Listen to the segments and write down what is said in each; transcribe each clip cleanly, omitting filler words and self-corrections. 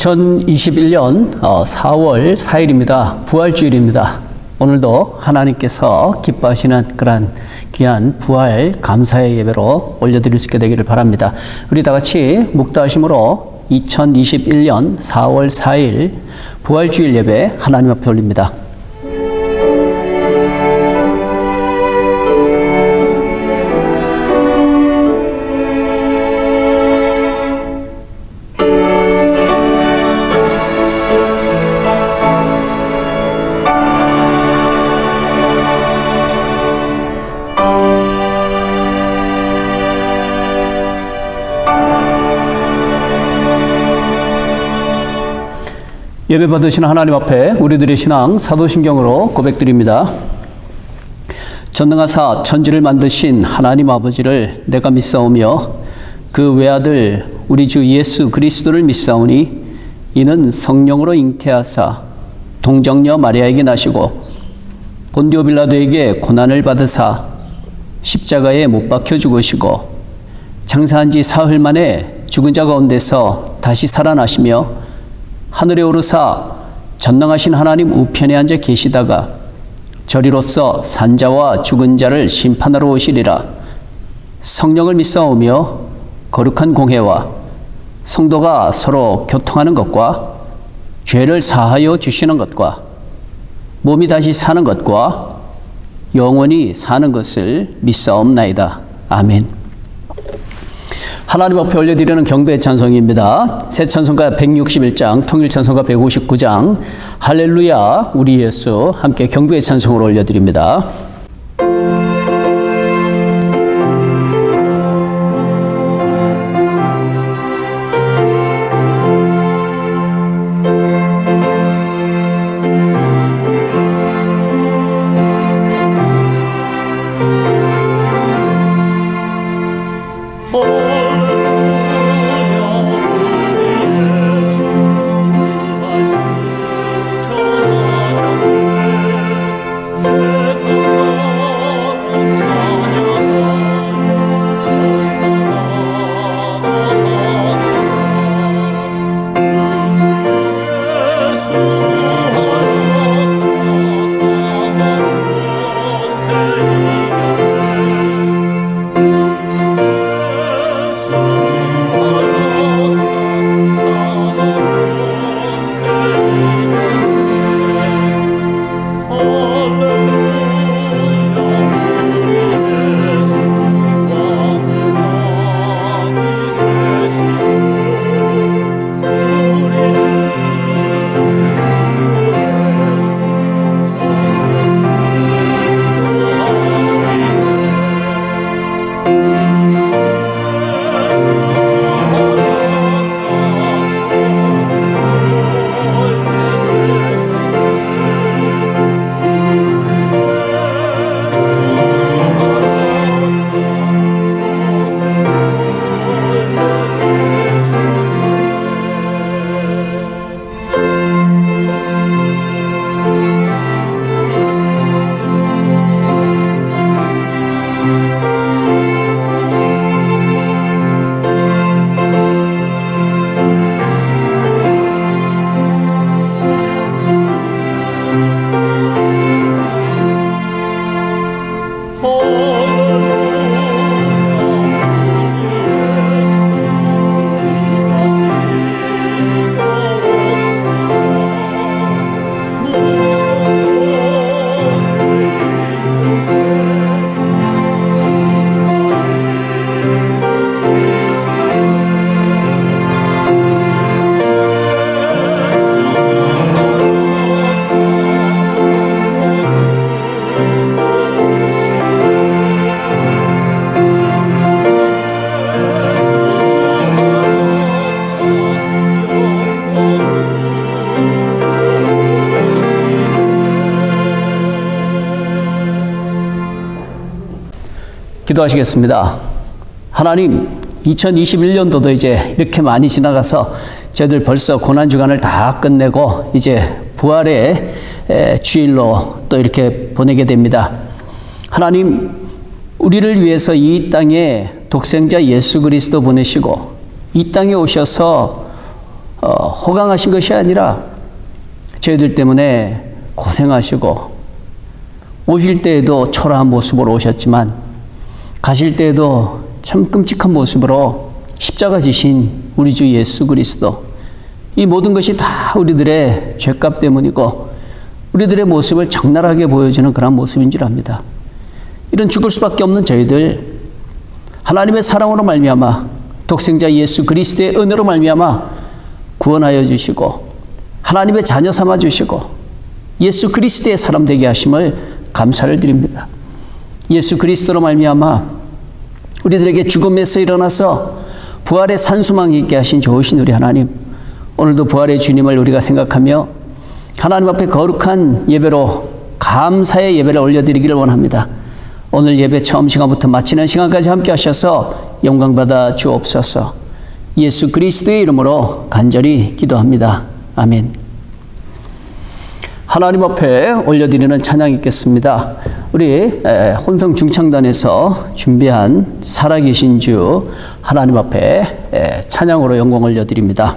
(2021년 4월 4일입니다) 부활주일입니다. 오늘도 하나님께서 기뻐하시는 그런 귀한 부활 감사의 예배로 올려드릴 수 있게 되기를 바랍니다. 우리 다 같이 묵도하심으로 2021년 4월 4일 부활주일 예배 하나님 앞에 올립니다. 예배 받으시는 하나님 앞에 우리들의 신앙 사도신경으로 고백드립니다. 전능하사 천지를 만드신 하나님 아버지를 내가 믿사오며 그 외아들 우리 주 예수 그리스도를 믿사오니 이는 성령으로 잉태하사 동정녀 마리아에게 나시고 본디오 빌라도에게 고난을 받으사 십자가에 못 박혀 죽으시고 장사한 지 사흘 만에 죽은 자 가운데서 다시 살아나시며 하늘에 오르사 전능하신 하나님 우편에 앉아 계시다가 저리로서 산자와 죽은 자를 심판하러 오시리라. 성령을 믿사오며 거룩한 공회와 성도가 서로 교통하는 것과 죄를 사하여 주시는 것과 몸이 다시 사는 것과 영원히 사는 것을 믿사옵나이다. 아멘. 하나님 앞에 올려드리는 경배의 찬송입니다. 새 찬송가 161장, 통일 찬송가 159장, 할렐루야 우리 예수 함께 경배의 찬송으로 올려드립니다. 세상 기도하시겠습니다. 하나님, 2021년도도 이제 이렇게 많이 지나가서 저희들 벌써 고난주간을 다 끝내고 이제 부활의 주일로 또 이렇게 보내게 됩니다. 하나님, 우리를 위해서 이 땅에 독생자 예수 그리스도 보내시고 이 땅에 오셔서 호강하신 것이 아니라 저희들 때문에 고생하시고 오실 때에도 초라한 모습으로 오셨지만 가실 때에도 참 끔찍한 모습으로 십자가 지신 우리 주 예수 그리스도, 이 모든 것이 다 우리들의 죄값 때문이고 우리들의 모습을 적나라하게 보여주는 그런 모습인 줄 압니다. 이런 죽을 수밖에 없는 저희들, 하나님의 사랑으로 말미암아 독생자 예수 그리스도의 은혜로 말미암아 구원하여 주시고 하나님의 자녀 삼아 주시고 예수 그리스도의 사람 되게 하심을 감사를 드립니다. 예수 그리스도로 말미암아 우리들에게 죽음에서 일어나서 부활의 산수망이 있게 하신 좋으신 우리 하나님, 오늘도 부활의 주님을 우리가 생각하며 하나님 앞에 거룩한 예배로 감사의 예배를 올려드리기를 원합니다. 오늘 예배 처음 시간부터 마치는 시간까지 함께 하셔서 영광받아 주옵소서. 예수 그리스도의 이름으로 간절히 기도합니다. 아멘. 하나님 앞에 올려드리는 찬양이 있겠습니다. 우리 혼성 중창단에서 준비한 살아계신 주 하나님 앞에 찬양으로 영광 올려드립니다.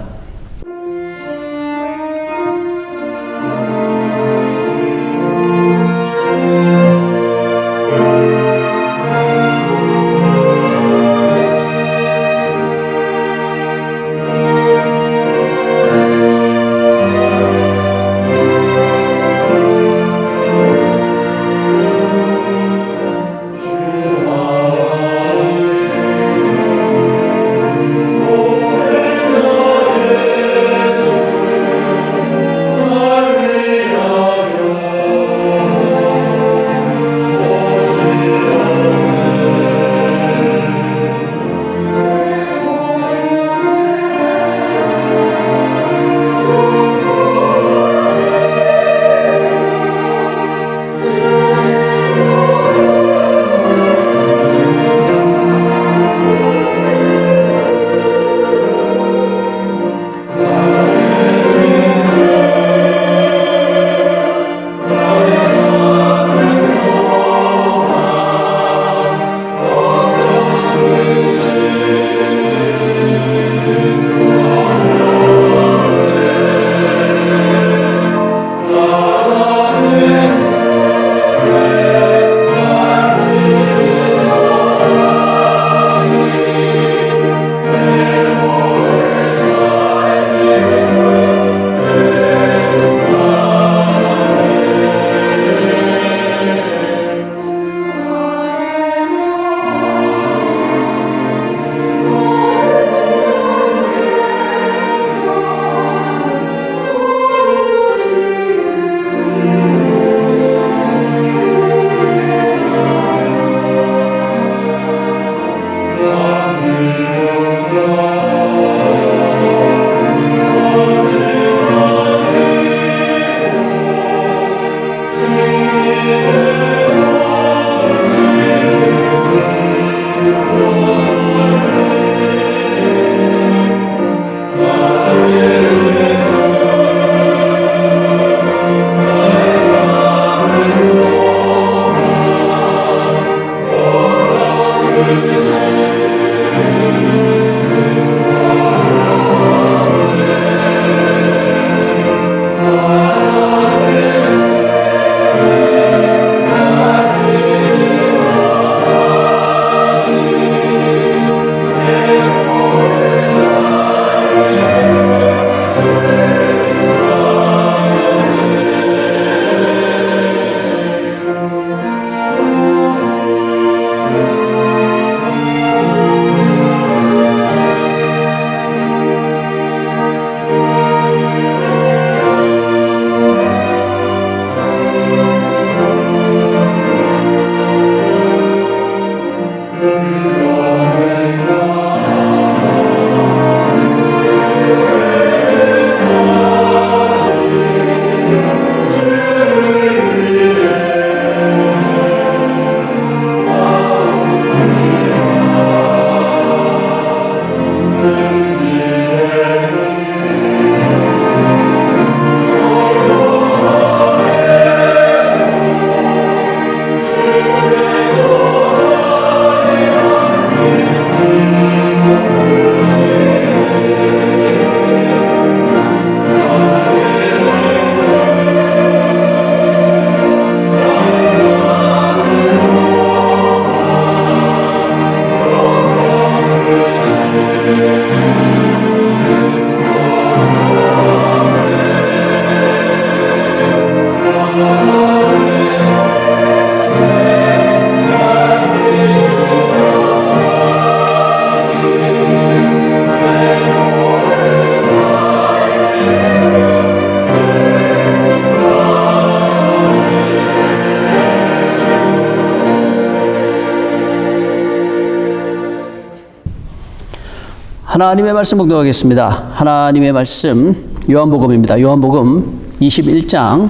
하나님의 말씀 봉독하겠습니다. 하나님의 말씀 요한복음입니다. 요한복음 21장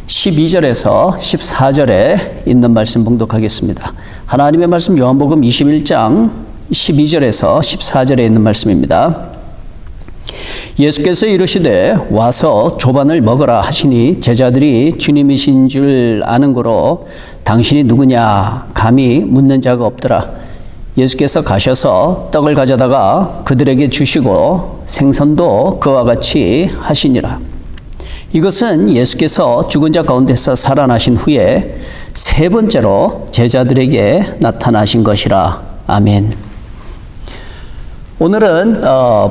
12절에서 14절에 있는 말씀 봉독하겠습니다. 하나님의 말씀 요한복음 21장 12절에서 14절에 있는 말씀입니다. 예수께서 이르시되 와서 조반을 먹으라 하시니 제자들이 주님이신 줄 아는 고로 당신이 누구냐 감히 묻는 자가 없더라. 예수께서 가셔서 떡을 가져다가 그들에게 주시고 생선도 그와 같이 하시니라. 이것은 예수께서 죽은 자 가운데서 살아나신 후에 세 번째로 제자들에게 나타나신 것이라. 아멘. 오늘은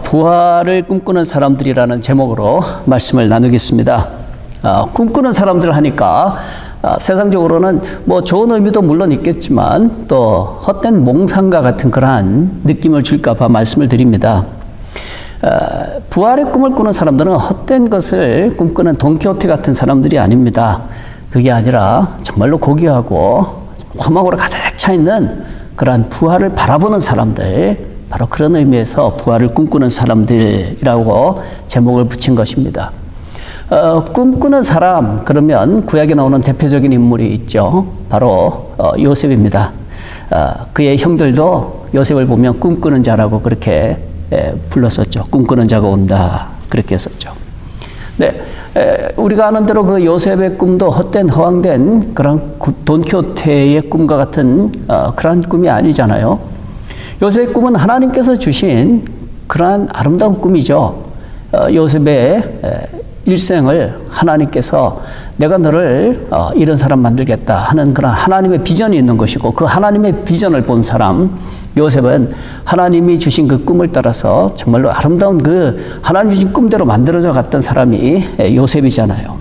부활을 꿈꾸는 사람들이라는 제목으로 말씀을 나누겠습니다. 꿈꾸는 사람들 하니까 세상적으로는 뭐 좋은 의미도 물론 있겠지만 또 헛된 몽상과 같은 그러한 느낌을 줄까 봐 말씀을 드립니다. 부활의 꿈을 꾸는 사람들은 헛된 것을 꿈꾸는 돈키호테 같은 사람들이 아닙니다. 그게 아니라 정말로 고귀하고 화망으로 가득 차 있는 그러한 부활을 바라보는 사람들, 바로 그런 의미에서 부활을 꿈꾸는 사람들이라고 제목을 붙인 것입니다. 꿈꾸는 사람, 그러면 구약에 나오는 대표적인 인물이 있죠. 바로 요셉입니다. 그의 형들도 요셉을 보면 꿈꾸는 자라고 그렇게 불렀었죠. 꿈꾸는 자가 온다, 그렇게 했었죠. 네, 우리가 아는 대로 그 요셉의 꿈도 헛된 허황된 그런 돈키호테의 꿈과 같은 그런 꿈이 아니잖아요. 요셉의 꿈은 하나님께서 주신 그러한 아름다운 꿈이죠. 요셉의 일생을 하나님께서 내가 너를 이런 사람 만들겠다 하는 그런 하나님의 비전이 있는 것이고, 그 하나님의 비전을 본 사람 요셉은 하나님이 주신 그 꿈을 따라서 정말로 아름다운 그 하나님 주신 꿈대로 만들어져 갔던 사람이 요셉이잖아요.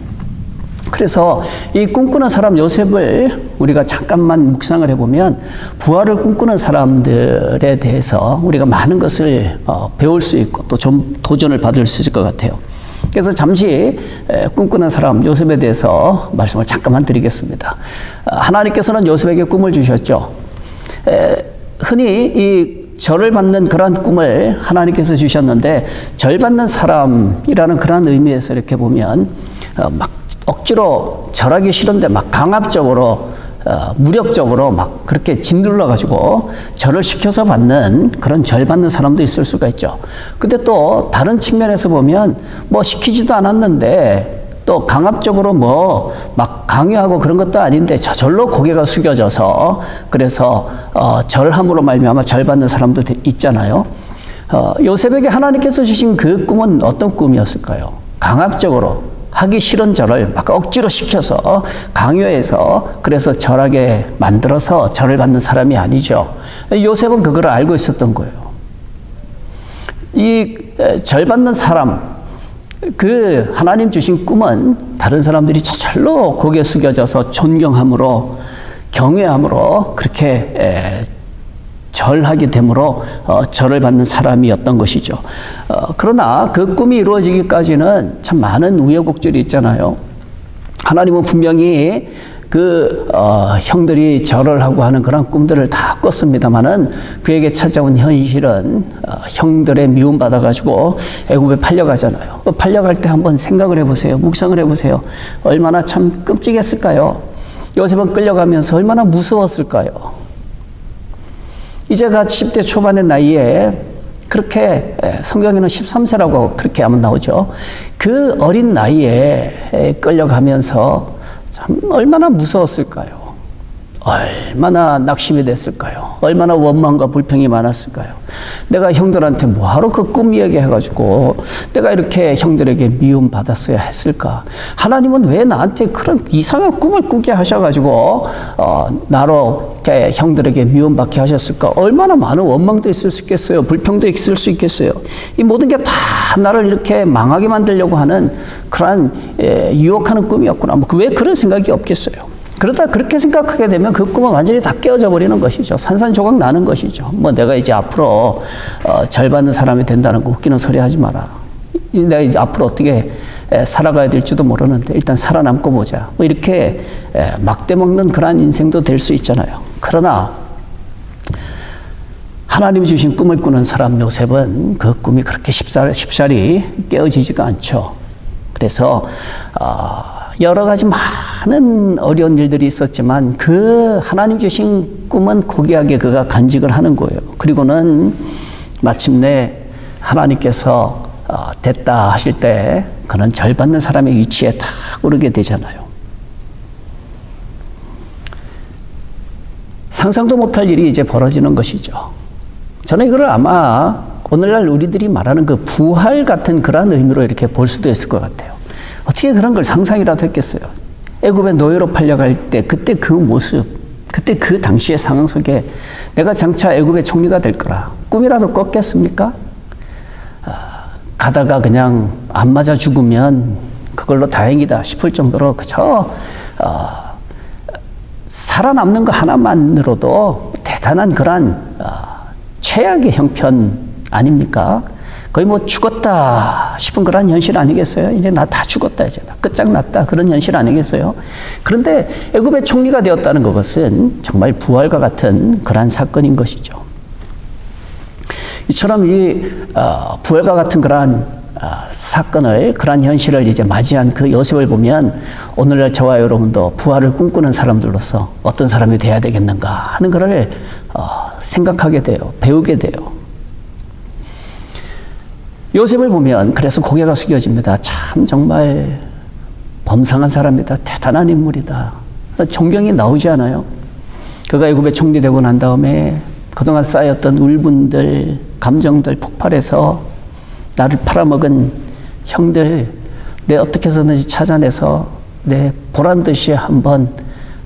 그래서 이 꿈꾸는 사람 요셉을 우리가 잠깐만 묵상을 해보면 부활을 꿈꾸는 사람들에 대해서 우리가 많은 것을 배울 수 있고 또 좀 도전을 받을 수 있을 것 같아요. 그래서 잠시 꿈꾸는 사람 요셉에 대해서 말씀을 잠깐만 드리겠습니다. 하나님께서는 요셉에게 꿈을 주셨죠. 흔히 이 절을 받는 그런 꿈을 하나님께서 주셨는데, 절 받는 사람이라는 그런 의미에서 이렇게 보면 막 억지로 절하기 싫은데 막 강압적으로 무력적으로 막 그렇게 짓눌러 가지고 절을 시켜서 받는 그런 절 받는 사람도 있을 수가 있죠. 근데 또 다른 측면에서 보면 뭐 시키지도 않았는데 또 강압적으로 뭐 막 강요하고 그런 것도 아닌데 저절로 고개가 숙여져서 그래서 절함으로 말미암아 절 받는 사람도 있잖아요. 요셉에게 하나님께서 주신 그 꿈은 어떤 꿈이었을까요? 강압적으로 하기 싫은 절을 막 억지로 시켜서 강요해서 그래서 절하게 만들어서 절을 받는 사람이 아니죠. 요셉은 그걸 알고 있었던 거예요. 이 절 받는 사람, 그 하나님 주신 꿈은 다른 사람들이 저절로 고개 숙여져서 존경함으로 경외함으로 그렇게 절하게 되므로 절을 받는 사람이었던 것이죠. 그러나 그 꿈이 이루어지기까지는 참 많은 우여곡절이 있잖아요. 하나님은 분명히 그 형들이 절을 하고 하는 그런 꿈들을 다 꿨습니다마는 그에게 찾아온 현실은 형들의 미움 받아가지고 애굽에 팔려가잖아요. 팔려갈 때 한번 생각을 해보세요. 묵상을 해보세요. 얼마나 참 끔찍했을까요? 요셉은 끌려가면서 얼마나 무서웠을까요? 이제가 10대 초반의 나이에 그렇게 성경에는 13세라고 그렇게 하면 나오죠. 그 어린 나이에 끌려가면서 참 얼마나 무서웠을까요? 얼마나 낙심이 됐을까요? 얼마나 원망과 불평이 많았을까요? 내가 형들한테 뭐하러 그 꿈 얘기해가지고 내가 이렇게 형들에게 미움받았어야 했을까? 하나님은 왜 나한테 그런 이상한 꿈을 꾸게 하셔가지고 나로 이렇게 형들에게 미움받게 하셨을까? 얼마나 많은 원망도 있을 수 있겠어요? 불평도 있을 수 있겠어요? 이 모든 게 다 나를 이렇게 망하게 만들려고 하는 그러한 유혹하는 꿈이었구나. 왜 그런 생각이 없겠어요? 그러다 그렇게 생각하게 되면 그 꿈은 완전히 다 깨어져 버리는 것이죠. 산산조각 나는 것이죠. 뭐 내가 이제 앞으로 절 받는 사람이 된다는 거 웃기는 소리 하지 마라. 내가 이제 앞으로 어떻게 살아가야 될지도 모르는데 일단 살아남고 보자. 뭐 이렇게 막대 먹는 그러한 인생도 될 수 있잖아요. 그러나 하나님이 주신 꿈을 꾸는 사람 요셉은 그 꿈이 그렇게 쉽사리 깨어지지가 않죠. 그래서 여러 가지 많은 어려운 일들이 있었지만 그 하나님 주신 꿈은 고귀하게 그가 간직을 하는 거예요. 그리고는 마침내 하나님께서 됐다 하실 때 그는 절 받는 사람의 위치에 딱 오르게 되잖아요. 상상도 못할 일이 이제 벌어지는 것이죠. 저는 이걸 아마 오늘날 우리들이 말하는 그 부활 같은 그런 의미로 이렇게 볼 수도 있을 것 같아요. 어떻게 그런 걸 상상이라도 했겠어요. 애굽에 노예로 팔려갈 때 그때 그 모습, 그때 그 당시의 상황 속에 내가 장차 애굽의 총리가 될 거라 꿈이라도 꿨겠습니까? 가다가 그냥 안 맞아 죽으면 그걸로 다행이다 싶을 정도로 그저 살아남는 거 하나만으로도 대단한 그런 최악의 형편 아닙니까? 거의 뭐 죽었다 싶은 그런 현실 아니겠어요? 이제 나 다 죽었다, 이제 나 끝장났다 그런 현실 아니겠어요? 그런데 애굽의 총리가 되었다는 것은 정말 부활과 같은 그러한 사건인 것이죠. 이처럼 이 부활과 같은 그러한 사건을, 그러한 현실을 이제 맞이한 그 요셉을 보면 오늘날 저와 여러분도 부활을 꿈꾸는 사람들로서 어떤 사람이 돼야 되겠는가 하는 것을 생각하게 돼요. 배우게 돼요. 요셉을 보면 그래서 고개가 숙여집니다. 참 정말 범상한 사람이다. 대단한 인물이다. 존경이 나오지 않아요? 그가 애굽의 총리 되고 난 다음에 그동안 쌓였던 울분들, 감정들 폭발해서 나를 팔아먹은 형들 내 어떻게 해서든지 찾아내서 내 보란 듯이 한번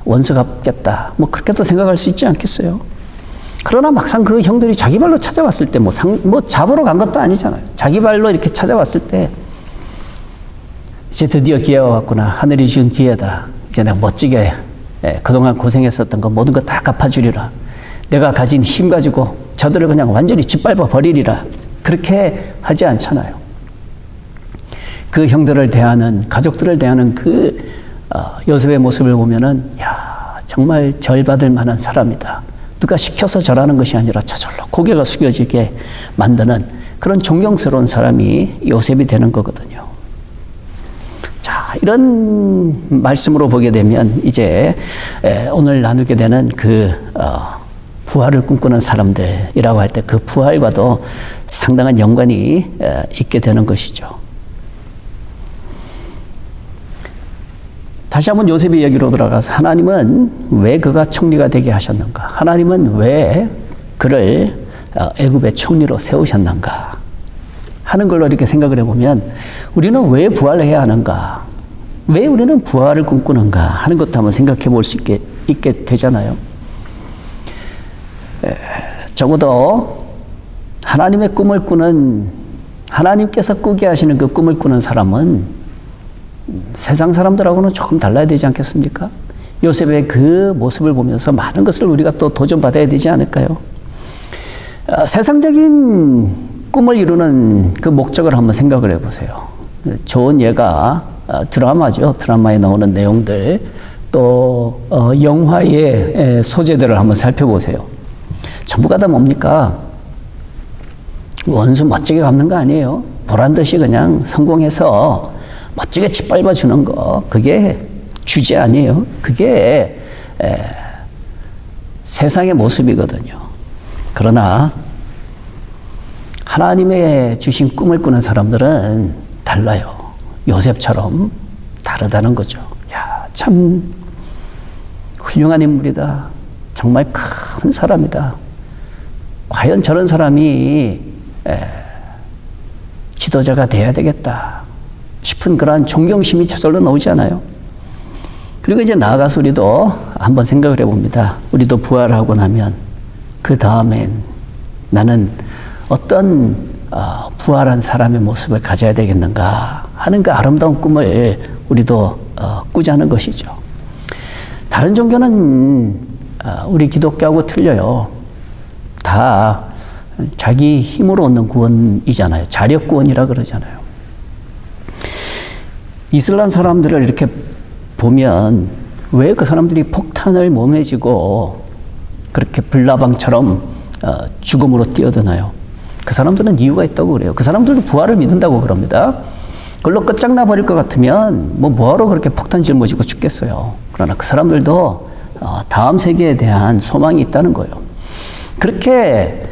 원수 갚겠다. 뭐 그렇게도 생각할 수 있지 않겠어요? 그러나 막상 그 형들이 자기 발로 찾아왔을 때 뭐 잡으러 간 것도 아니잖아요. 자기 발로 이렇게 찾아왔을 때 이제 드디어 기회가 왔구나. 하늘이 준 기회다. 이제 내가 멋지게 그동안 고생했었던 거 모든 거 다 갚아주리라. 내가 가진 힘 가지고 저들을 그냥 완전히 짓밟아 버리리라. 그렇게 하지 않잖아요. 그 형들을 대하는, 가족들을 대하는 그 요셉의 모습을 보면은 야, 정말 절받을 만한 사람이다. 누가 시켜서 절하는 것이 아니라 저절로 고개가 숙여지게 만드는 그런 존경스러운 사람이 요셉이 되는 거거든요. 자, 이런 말씀으로 보게 되면 이제 오늘 나누게 되는 그 부활을 꿈꾸는 사람들이라고 할 때 그 부활과도 상당한 연관이 있게 되는 것이죠. 다시 한번 요셉의 이야기로 돌아가서 하나님은 왜 그가 총리가 되게 하셨는가? 하나님은 왜 그를 애굽의 총리로 세우셨는가? 하는 걸로 이렇게 생각을 해보면 우리는 왜 부활을 해야 하는가? 왜 우리는 부활을 꿈꾸는가? 하는 것도 한번 생각해 볼 수 있게 되잖아요. 적어도 하나님의 꿈을 꾸는, 하나님께서 꾸게 하시는 그 꿈을 꾸는 사람은 세상 사람들하고는 조금 달라야 되지 않겠습니까? 요셉의 그 모습을 보면서 많은 것을 우리가 또 도전받아야 되지 않을까요? 세상적인 꿈을 이루는 그 목적을 한번 생각을 해보세요. 좋은 예가 드라마죠. 드라마에 나오는 내용들, 또 영화의 소재들을 한번 살펴보세요. 전부가 다 뭡니까? 원수 멋지게 갚는 거 아니에요. 보란듯이 그냥 성공해서 멋지게 짓밟아 주는 거, 그게 주제 아니에요. 그게 세상의 모습이거든요. 그러나 하나님의 주신 꿈을 꾸는 사람들은 달라요. 요셉처럼 다르다는 거죠. 야, 참 훌륭한 인물이다. 정말 큰 사람이다. 과연 저런 사람이 지도자가 돼야 되겠다 싶은 그러한 존경심이 저절로 나오지 않아요? 그리고 이제 나아가서 우리도 한번 생각을 해봅니다. 우리도 부활하고 나면 그 다음엔 나는 어떤 부활한 사람의 모습을 가져야 되겠는가 하는 그 아름다운 꿈을 우리도 꾸자는 것이죠. 다른 종교는 우리 기독교하고 틀려요. 다 자기 힘으로 얻는 구원이잖아요. 자력 구원이라 그러잖아요. 이슬람 사람들을 이렇게 보면 왜 그 사람들이 폭탄을 몸에 쥐고 그렇게 불나방처럼 죽음으로 뛰어드나요? 그 사람들은 이유가 있다고 그래요. 그 사람들도 부활을 믿는다고 그럽니다. 그걸로 끝장나 버릴 것 같으면 뭐하러 그렇게 폭탄 짊어지고 죽겠어요. 그러나 그 사람들도 다음 세계에 대한 소망이 있다는 거예요. 그렇게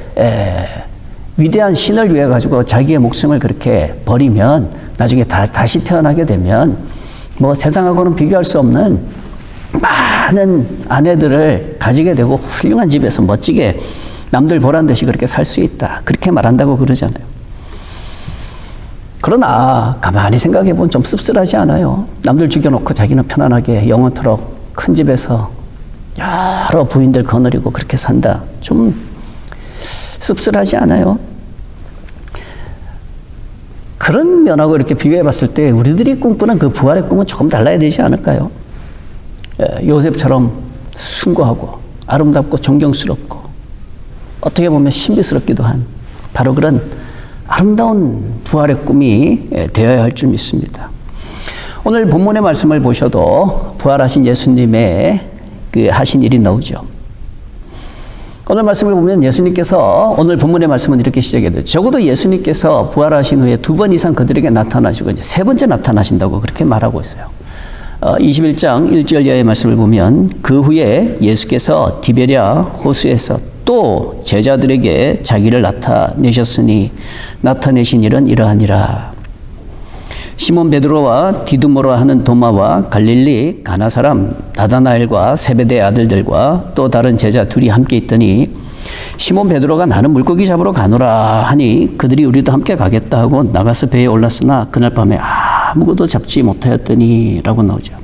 위대한 신을 위해 가지고 자기의 목숨을 그렇게 버리면 나중에 다시 태어나게 되면 뭐 세상하고는 비교할 수 없는 많은 아내들을 가지게 되고 훌륭한 집에서 멋지게 남들 보란 듯이 그렇게 살 수 있다. 그렇게 말한다고 그러잖아요. 그러나 가만히 생각해 보면 좀 씁쓸하지 않아요? 남들 죽여놓고 자기는 편안하게 영원토록 큰 집에서 여러 부인들 거느리고 그렇게 산다. 좀 씁쓸하지 않아요? 그런 면하고 이렇게 비교해 봤을 때 우리들이 꿈꾸는 그 부활의 꿈은 조금 달라야 되지 않을까요? 요셉처럼 숭고하고 아름답고 존경스럽고 어떻게 보면 신비스럽기도 한 바로 그런 아름다운 부활의 꿈이 되어야 할 줄 믿습니다. 오늘 본문의 말씀을 보셔도 부활하신 예수님의 그 하신 일이 나오죠. 오늘 말씀을 보면 예수님께서 오늘 본문의 말씀은 이렇게 시작해야 돼요. 적어도 예수님께서 부활하신 후에 2번 이상 그들에게 나타나시고 이제 3번째 나타나신다고 그렇게 말하고 있어요. 21장 1절 이하의 말씀을 보면 그 후에 예수께서 디베랴 호수에서 또 제자들에게 자기를 나타내셨으니 나타내신 일은 이러하니라. 시몬 베드로와 디두모라 하는 도마와 갈릴리 가나 사람 나다나엘과 세베대의 아들들과 또 다른 제자 둘이 함께 있더니 시몬 베드로가 나는 물고기 잡으러 가노라 하니 그들이 우리도 함께 가겠다 하고 나가서 배에 올랐으나 그날 밤에 아무것도 잡지 못하였더니 라고 나오죠.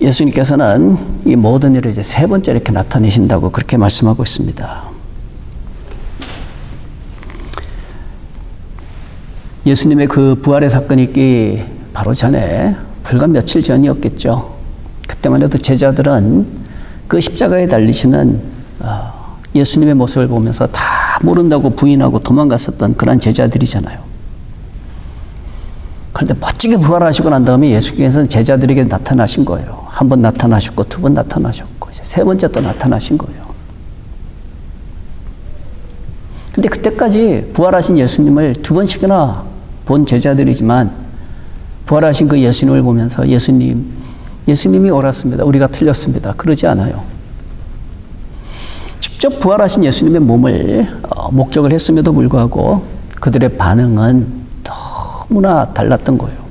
예수님께서는 이 모든 일을 이제 3번째 이렇게 나타내신다고 그렇게 말씀하고 있습니다. 예수님의 그 부활의 사건이 있기 바로 전에 불과 며칠 전이었겠죠. 그때만 해도 제자들은 그 십자가에 달리시는 예수님의 모습을 보면서 다 모른다고 부인하고 도망갔었던 그런 제자들이잖아요. 그런데 멋지게 부활하시고 난 다음에 예수께서는 제자들에게 나타나신 거예요. 1번 나타나셨고 2번 나타나셨고 이제 3번째 또 나타나신 거예요. 근데 그때까지 부활하신 예수님을 2번씩이나 본 제자들이지만 부활하신 그 예수님을 보면서 예수님이 옳았습니다. 우리가 틀렸습니다. 그러지 않아요. 직접 부활하신 예수님의 몸을 목격을 했음에도 불구하고 그들의 반응은 너무나 달랐던 거예요.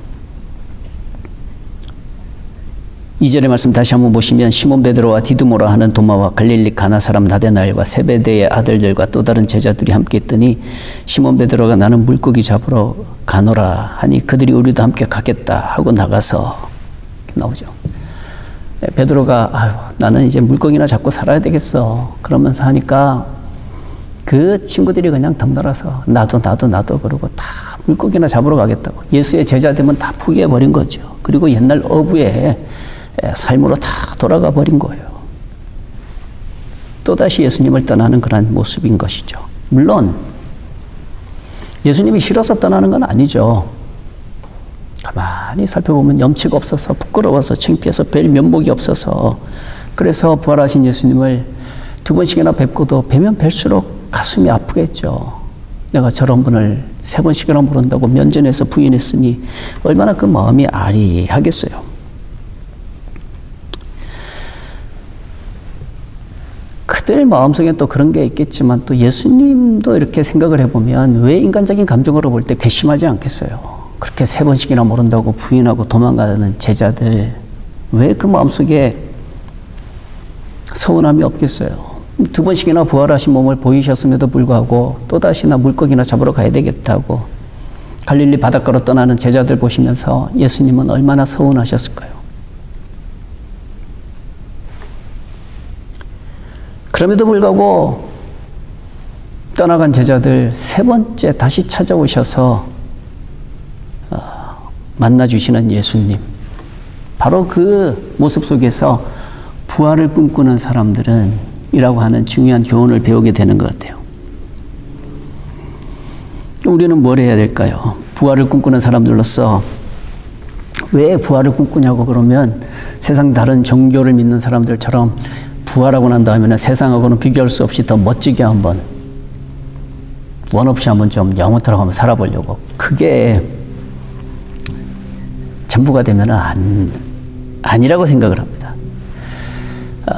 2절의 말씀 다시 한번 보시면 시몬 베드로와 디두모라 하는 도마와 갈릴리 가나 사람 나다나엘과 세베대의 아들들과 또 다른 제자들이 함께 있더니 시몬 베드로가 나는 물고기 잡으러 가노라 하니 그들이 우리도 함께 가겠다 하고 나가서 나오죠. 베드로가 나는 이제 물고기나 잡고 살아야 되겠어 그러면서 하니까 그 친구들이 그냥 덩달아서 나도 그러고 다 물고기나 잡으러 가겠다고 예수의 제자 되면 다 포기해버린 거죠. 그리고 옛날 어부의 삶으로 다 돌아가 버린 거예요. 또다시 예수님을 떠나는 그런 모습인 것이죠. 물론 예수님이 싫어서 떠나는 건 아니죠. 가만히 살펴보면 염치가 없어서 부끄러워서 창피해서 뵐 면목이 없어서 그래서 부활하신 예수님을 2번씩이나 뵙고도 뵈면 뵐수록 가슴이 아프겠죠. 내가 저런 분을 3번씩이나 모른다고 면전에서 부인했으니 얼마나 그 마음이 아리하겠어요. 그들 마음속에 또 그런 게 있겠지만 또 예수님도 이렇게 생각을 해보면 왜 인간적인 감정으로 볼 때 괘씸하지 않겠어요? 그렇게 3번씩이나 모른다고 부인하고 도망가는 제자들 왜 그 마음속에 서운함이 없겠어요? 2번씩이나 부활하신 몸을 보이셨음에도 불구하고 또다시나 물고기나 잡으러 가야 되겠다고 갈릴리 바닷가로 떠나는 제자들 보시면서 예수님은 얼마나 서운하셨을까요? 그럼에도 불구하고 떠나간 제자들 3번째 다시 찾아오셔서 만나주시는 예수님. 바로 그 모습 속에서 부활을 꿈꾸는 사람들은 이라고 하는 중요한 교훈을 배우게 되는 것 같아요. 우리는 뭘 해야 될까요? 부활을 꿈꾸는 사람들로서 왜 부활을 꿈꾸냐고 그러면 세상 다른 종교를 믿는 사람들처럼 부활하고 난 다음에는 세상하고는 비교할 수 없이 더 멋지게 한번 원 없이 한번 좀 영원토록 한번 살아보려고. 그게 전부가 되면은 아니라고 생각을 합니다.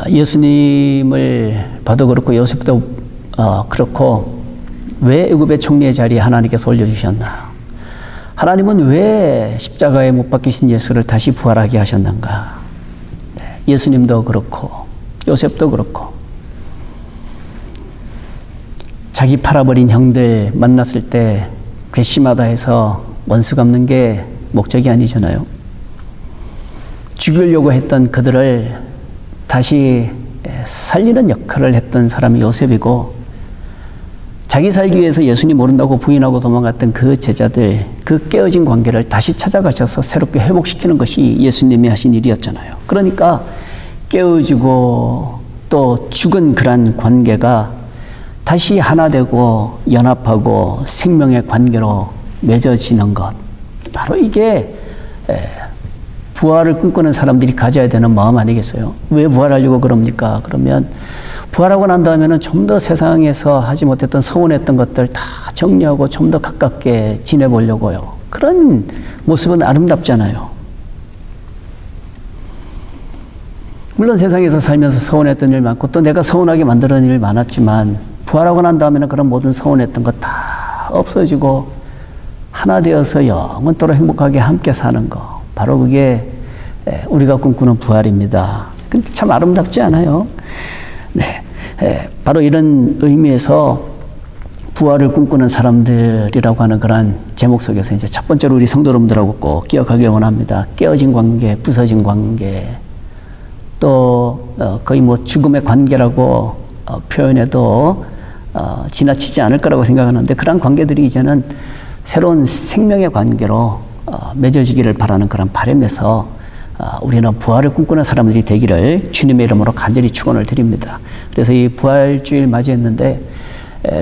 예수님을 봐도 그렇고 요셉도 그렇고 왜 애굽의 총리의 자리에 하나님께서 올려주셨나? 하나님은 왜 십자가에 못 박히신 예수를 다시 부활하게 하셨는가? 네, 예수님도 그렇고 요셉도 그렇고 자기 팔아버린 형들 만났을 때 괘씸하다 해서 원수 갚는 게 목적이 아니잖아요. 죽이려고 했던 그들을 다시 살리는 역할을 했던 사람이 요셉이고, 자기 살기 위해서 예수님 모른다고 부인하고 도망갔던 그 제자들, 그 깨어진 관계를 다시 찾아가셔서 새롭게 회복시키는 것이 예수님이 하신 일이었잖아요. 그러니까 깨어지고 또 죽은 그런 관계가 다시 하나 되고 연합하고 생명의 관계로 맺어지는 것, 바로 이게 부활을 꿈꾸는 사람들이 가져야 되는 마음 아니겠어요? 왜 부활하려고 그럽니까? 그러면 부활하고 난 다음에는 좀 더 세상에서 하지 못했던 서운했던 것들 다 정리하고 좀 더 가깝게 지내보려고요. 그런 모습은 아름답잖아요. 물론 세상에서 살면서 서운했던 일 많고 또 내가 서운하게 만드는 일 많았지만, 부활하고 난 다음에는 그런 모든 서운했던 것 다 없어지고 하나 되어서 영원토록 행복하게 함께 사는 거, 바로 그게 우리가 꿈꾸는 부활입니다. 근데 참 아름답지 않아요? 네, 바로 이런 의미에서 부활을 꿈꾸는 사람들이라고 하는 그런 제목 속에서 이제 첫 번째로 우리 성도 여러분들하고 꼭 기억하길 원합니다. 깨어진 관계, 부서진 관계, 또 거의 뭐 죽음의 관계라고 표현해도 지나치지 않을 거라고 생각하는데, 그런 관계들이 이제는 새로운 생명의 관계로 맺어지기를 바라는 그런 바람에서 우리는 부활을 꿈꾸는 사람들이 되기를 주님의 이름으로 간절히 축원을 드립니다. 그래서 이 부활주일 맞이했는데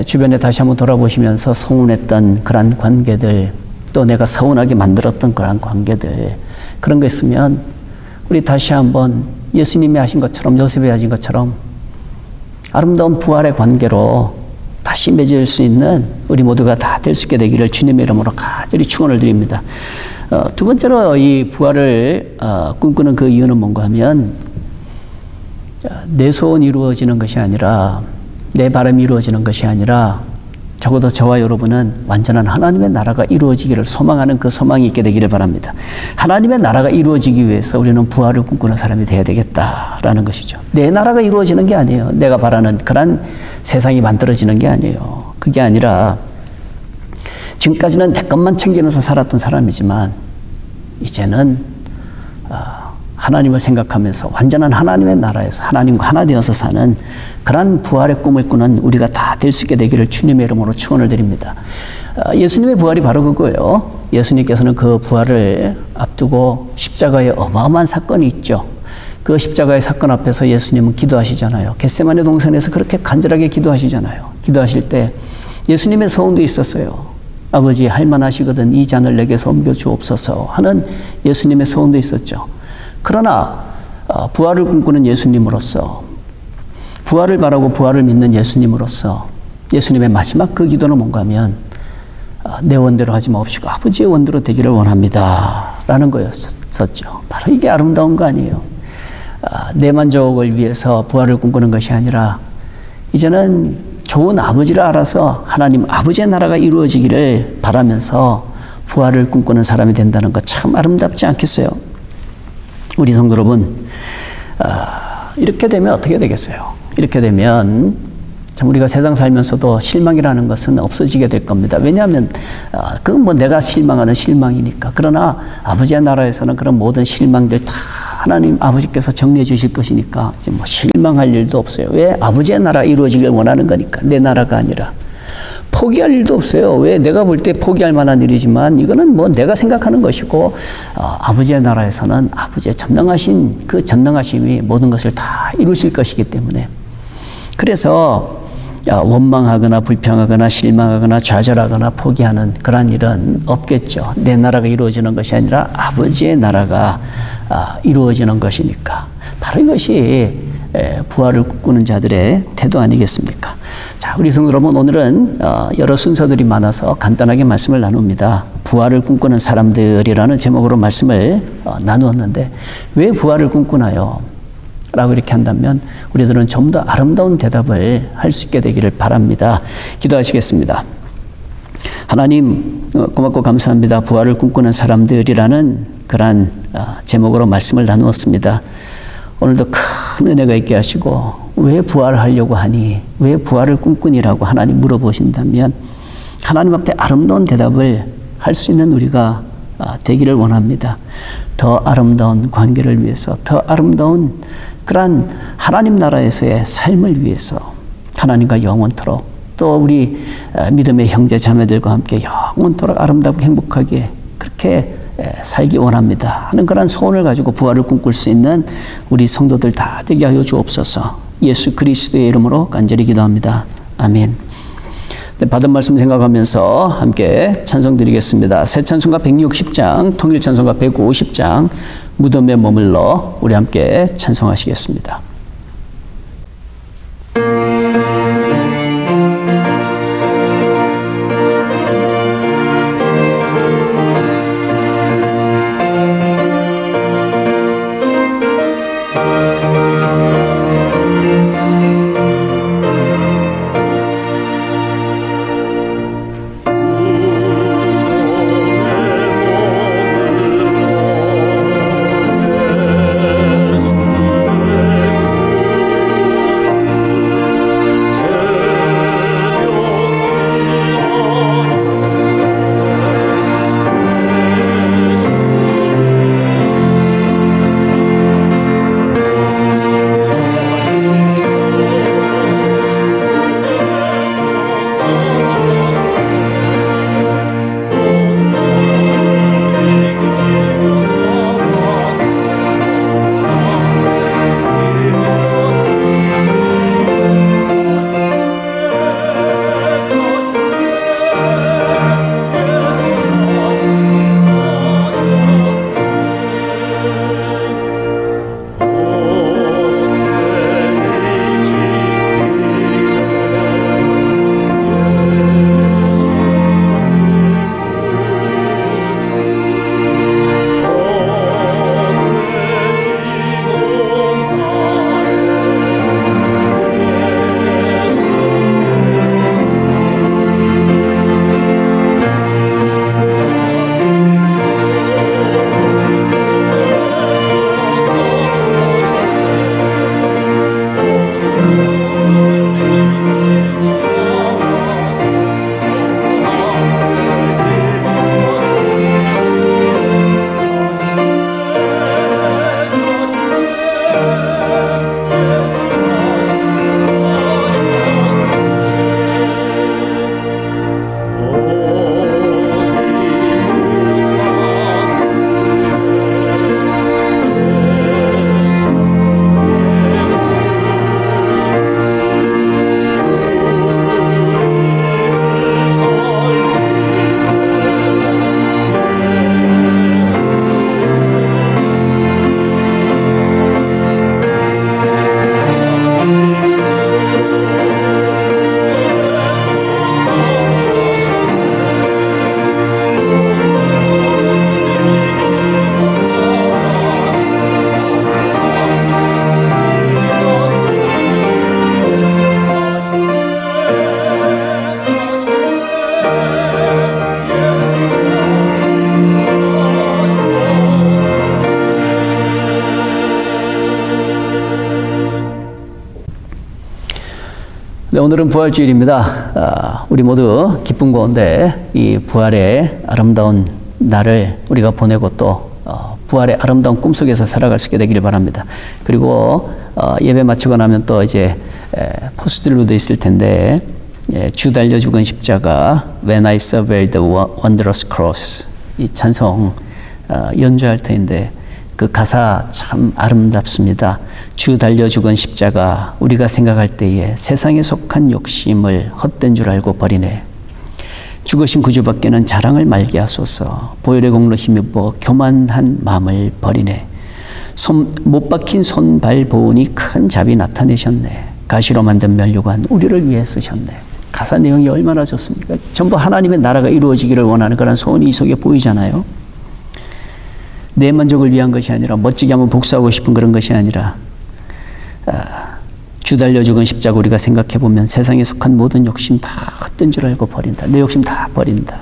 주변에 다시 한번 돌아보시면서 서운했던 그런 관계들, 또 내가 서운하게 만들었던 그런 관계들, 그런 거 있으면 우리 다시 한번 예수님이 하신 것처럼, 요셉이 하신 것처럼 아름다운 부활의 관계로 다시 맺을 수 있는 우리 모두가 다 될 수 있게 되기를 주님의 이름으로 간절히 축원을 드립니다. 두 번째로 이 부활을 꿈꾸는 그 이유는 뭔가 하면, 내 소원이 이루어지는 것이 아니라, 내 바람이 이루어지는 것이 아니라, 적어도 저와 여러분은 완전한 하나님의 나라가 이루어지기를 소망하는 그 소망이 있게 되기를 바랍니다. 하나님의 나라가 이루어지기 위해서 우리는 부활을 꿈꾸는 사람이 되어야 되겠다라는 것이죠. 내 나라가 이루어지는 게 아니에요. 내가 바라는 그런 세상이 만들어지는 게 아니에요. 그게 아니라 지금까지는 내 것만 챙기면서 살았던 사람이지만 이제는 하나님을 생각하면서 완전한 하나님의 나라에서 하나님과 하나 되어서 사는 그런 부활의 꿈을 꾸는 우리가 다 될 수 있게 되기를 주님의 이름으로 축원을 드립니다. 예수님의 부활이 바로 그거예요. 예수님께서는 그 부활을 앞두고 십자가에 어마어마한 사건이 있죠. 그 십자가의 사건 앞에서 예수님은 기도하시잖아요. 겟세마네 동산에서 그렇게 간절하게 기도하시잖아요. 기도하실 때 예수님의 소원도 있었어요. 아버지, 할만하시거든 이 잔을 내게서 옮겨 주옵소서 하는 예수님의 소원도 있었죠. 그러나 부활을 꿈꾸는 예수님으로서, 부활을 바라고 부활을 믿는 예수님으로서 예수님의 마지막 그 기도는 뭔가 하면, 내 원대로 하지 마옵시고 아버지의 원대로 되기를 원합니다 라는 거였었죠. 바로 이게 아름다운 거 아니에요. 내 만족을 위해서 부활을 꿈꾸는 것이 아니라 이제는 좋은 아버지를 알아서 하나님 아버지의 나라가 이루어지기를 바라면서 부활을 꿈꾸는 사람이 된다는 것, 참 아름답지 않겠어요? 우리 성도 여러분, 이렇게 되면 어떻게 되겠어요? 이렇게 되면 참 우리가 세상 살면서도 실망이라는 것은 없어지게 될 겁니다. 왜냐하면 그건 뭐 내가 실망하는 실망이니까. 그러나 아버지의 나라에서는 그런 모든 실망들 다 하나님 아버지께서 정리해 주실 것이니까 이제 뭐 실망할 일도 없어요. 왜? 아버지의 나라 이루어지길 원하는 거니까. 내 나라가 아니라. 포기할 일도 없어요. 왜? 내가 볼 때 포기할 만한 일이지만 이거는 뭐 내가 생각하는 것이고, 아버지의 나라에서는 아버지의 전능하신 그 전능하심이 모든 것을 다 이루실 것이기 때문에, 그래서 원망하거나 불평하거나 실망하거나 좌절하거나 포기하는 그런 일은 없겠죠. 내 나라가 이루어지는 것이 아니라 아버지의 나라가 이루어지는 것이니까. 바로 이것이 부활을 꿈꾸는 자들의 태도 아니겠습니까? 자, 우리 성도 여러분, 오늘은 여러 순서들이 많아서 간단하게 말씀을 나눕니다. 부활을 꿈꾸는 사람들이라는 제목으로 말씀을 나누었는데 왜 부활을 꿈꾸나요? 라고 이렇게 한다면 우리들은 좀 더 아름다운 대답을 할 수 있게 되기를 바랍니다. 기도하시겠습니다. 하나님, 고맙고 감사합니다. 부활을 꿈꾸는 사람들이라는 그러한 제목으로 말씀을 나누었습니다. 오늘도 큰 은혜가 있게 하시고 왜 부활하려고 하니? 왜 부활을 꿈꾸니라고 하나님 물어보신다면 하나님 앞에 아름다운 대답을 할 수 있는 우리가 되기를 원합니다. 더 아름다운 관계를 위해서, 더 아름다운 그러한 하나님 나라에서의 삶을 위해서 하나님과 영원토록 또 우리 믿음의 형제 자매들과 함께 영원토록 아름답고 행복하게 그렇게 살기 원합니다 하는 그런 소원을 가지고 부활을 꿈꿀 수 있는 우리 성도들 다 되게 하여 주옵소서. 예수 그리스도의 이름으로 간절히 기도합니다. 아멘. 네, 받은 말씀 생각하면서 함께 찬송 드리겠습니다. 새 찬송가 160장, 통일 찬송가 150장, 무덤에 머물러 우리 함께 찬송하시겠습니다. 네, 오늘은 부활주일입니다. 우리 모두 기쁜 가운데 이 부활의 아름다운 날을 우리가 보내고 또 부활의 아름다운 꿈속에서 살아갈 수 있게 되기를 바랍니다. 그리고 예배 마치고 나면 또 이제 포스들로도 있을 텐데 주 달려 죽은 십자가 When I surveyed the wondrous cross 이 찬송 연주할 터인데 그 가사 참 아름답습니다. 주 달려 죽은 십자가 우리가 생각할 때에 세상에 속한 욕심을 헛된 줄 알고 버리네. 죽으신 구주밖에는 자랑을 말게 하소서. 보혈의 공로 힘입어 교만한 마음을 버리네. 못 박힌 손발 보니 큰 자비 나타내셨네. 가시로 만든 면류관 우리를 위해 쓰셨네. 가사 내용이 얼마나 좋습니까? 전부 하나님의 나라가 이루어지기를 원하는 그런 소원이 이 속에 보이잖아요. 내 만족을 위한 것이 아니라 멋지게 한번 복수하고 싶은 그런 것이 아니라 주 달려 죽은 십자가 우리가 생각해 보면 세상에 속한 모든 욕심 다 헛된 줄 알고 버린다. 내 욕심 다 버린다.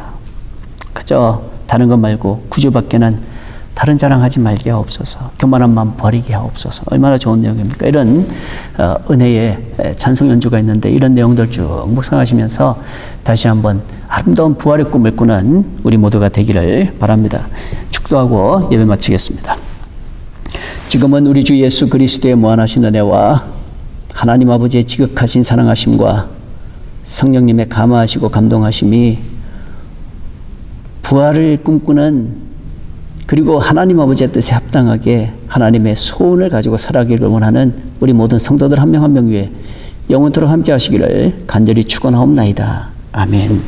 그저 다른 것 말고 구주밖에는 다른 자랑하지 말게 하옵소서. 교만한 마음 버리게 하옵소서. 얼마나 좋은 내용입니까? 이런 은혜의 찬송 연주가 있는데 이런 내용들 쭉 묵상하시면서 다시 한번 아름다운 부활의 꿈을 꾸는 우리 모두가 되기를 바랍니다. 축도하고 예배 마치겠습니다. 지금은 우리 주 예수 그리스도의 무한하신 은혜와 하나님 아버지의 지극하신 사랑하심과 성령님의 감화하시고 감동하심이 부활을 꿈꾸는 그리고 하나님 아버지의 뜻에 합당하게 하나님의 소원을 가지고 살아가기를 원하는 우리 모든 성도들 한 명 한 명 위에 영원토록 함께 하시기를 간절히 축원하옵나이다. 아멘.